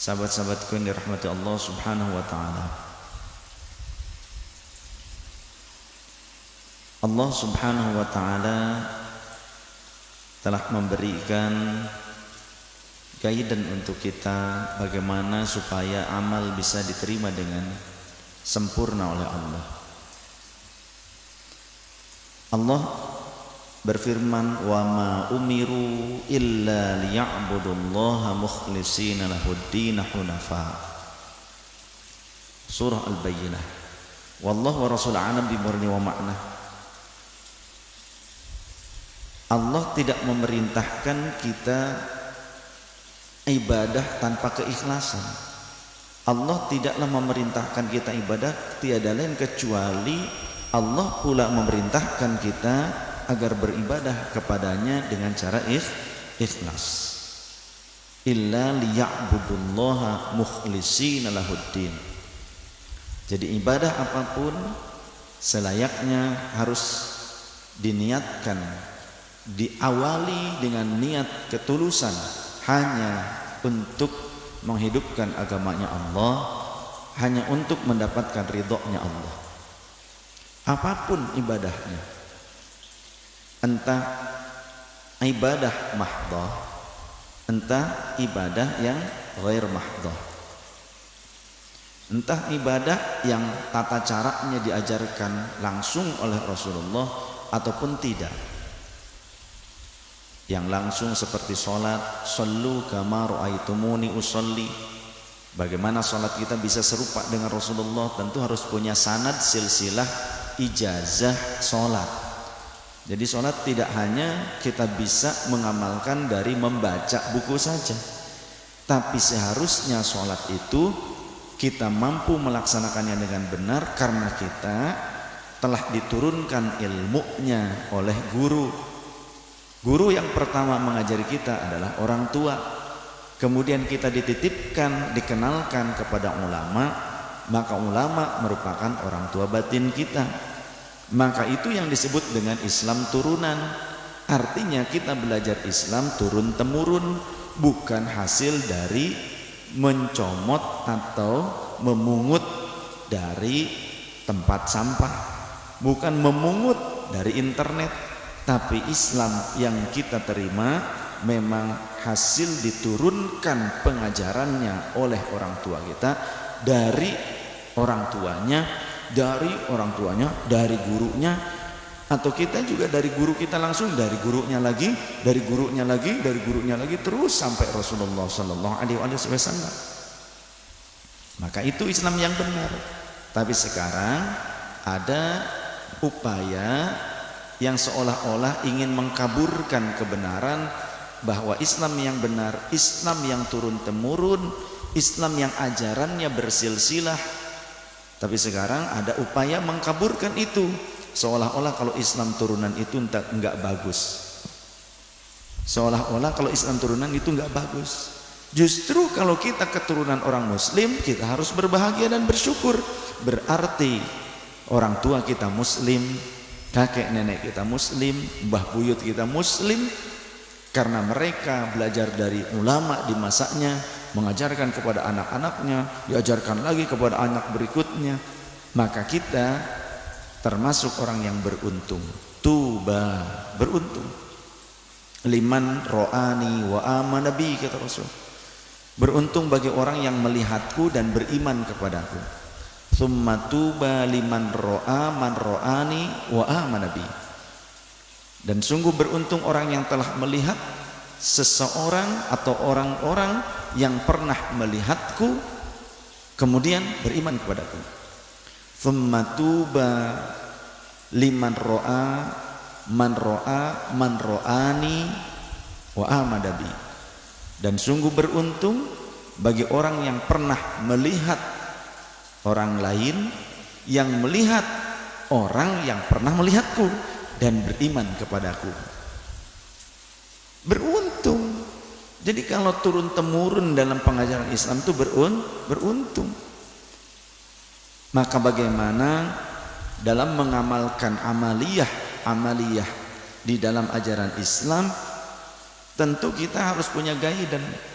Sahabat-sahabatku yang dirahmati Allah Subhanahu wa taala. Allah Subhanahu wa taala telah memberikan guidance untuk kita bagaimana supaya amal bisa diterima dengan sempurna oleh Allah. Allah berfirman, wa ma umiru illa liya'budullaha mukhlishina lahuddin hunafa. Surah Al-Bayyinah. Wallahu wa rasul a'lam bi murni wa ma'na. Allah tidak memerintahkan kita ibadah tanpa keikhlasan. Allah tidaklah memerintahkan kita ibadah tiada lain kecuali Allah pula memerintahkan kita agar beribadah kepadanya dengan cara ikhlas. Illa liya'budullaha mukhlishina lahuddin. Jadi ibadah apapun selayaknya harus diniatkan, diawali dengan niat ketulusan hanya untuk menghidupkan agamanya Allah, hanya untuk mendapatkan ridhonya Allah. Apapun ibadahnya, entah ibadah mahdhah, entah ibadah yang ghair mahdhah, entah ibadah yang tata caranya diajarkan langsung oleh Rasulullah ataupun tidak, yang langsung seperti sholat, sallu kama ra'aitumuni usolli. Bagaimana sholat kita bisa serupa dengan Rasulullah? Tentu harus punya sanad silsilah ijazah sholat. Jadi sholat tidak hanya kita bisa mengamalkan dari membaca buku saja, tapi seharusnya sholat itu kita mampu melaksanakannya dengan benar karena kita telah diturunkan ilmunya oleh guru. Guru yang pertama mengajari kita adalah orang tua. Kemudian kita dititipkan, dikenalkan kepada ulama, maka ulama merupakan orang tua batin kita. Maka itu yang disebut dengan Islam turunan. Artinya kita belajar Islam turun temurun, bukan hasil dari mencomot atau memungut dari tempat sampah, bukan memungut dari internet, tapi Islam yang kita terima memang hasil diturunkan pengajarannya oleh orang tua kita, dari orang tuanya, dari orang tuanya, dari gurunya, atau kita juga dari guru kita langsung, dari gurunya lagi, dari gurunya lagi, dari gurunya lagi, terus sampai Rasulullah Sallallahu Alaihi Wasallam. Maka itu Islam yang benar. Tapi sekarang ada upaya yang seolah-olah ingin mengkaburkan kebenaran bahwa Islam yang benar, Islam yang turun temurun, Islam yang ajarannya bersilsilah. Tapi sekarang ada upaya mengkaburkan itu, seolah-olah kalau Islam turunan itu enggak bagus, seolah-olah kalau Islam turunan itu enggak bagus. Justru kalau kita keturunan orang Muslim, kita harus berbahagia dan bersyukur. Berarti orang tua kita Muslim, kakek nenek kita Muslim, mbah buyut kita Muslim, karena mereka belajar dari ulama di masanya, mengajarkan kepada anak-anaknya, diajarkan lagi kepada anak berikutnya. Maka kita termasuk orang yang beruntung. Tuba, beruntung. Liman ro'ani wa amana bi, kata Rasul. Beruntung bagi orang yang melihatku dan beriman kepadaku. Tsumma tuba liman ro'a man ro'ani wa amana bi. Dan sungguh beruntung orang yang telah melihat seseorang atau orang-orang yang pernah melihatku kemudian beriman kepadaku. Tsumma tuba liman ro'a man ro'ani wa amana bi. Dan sungguh beruntung bagi orang yang pernah melihat orang lain yang melihat orang yang pernah melihatku dan beriman kepadaku. Beruntung. Jadi kalau turun temurun dalam pengajaran Islam itu beruntung. Maka bagaimana dalam mengamalkan amaliyah di dalam ajaran Islam, tentu kita harus punya guidance.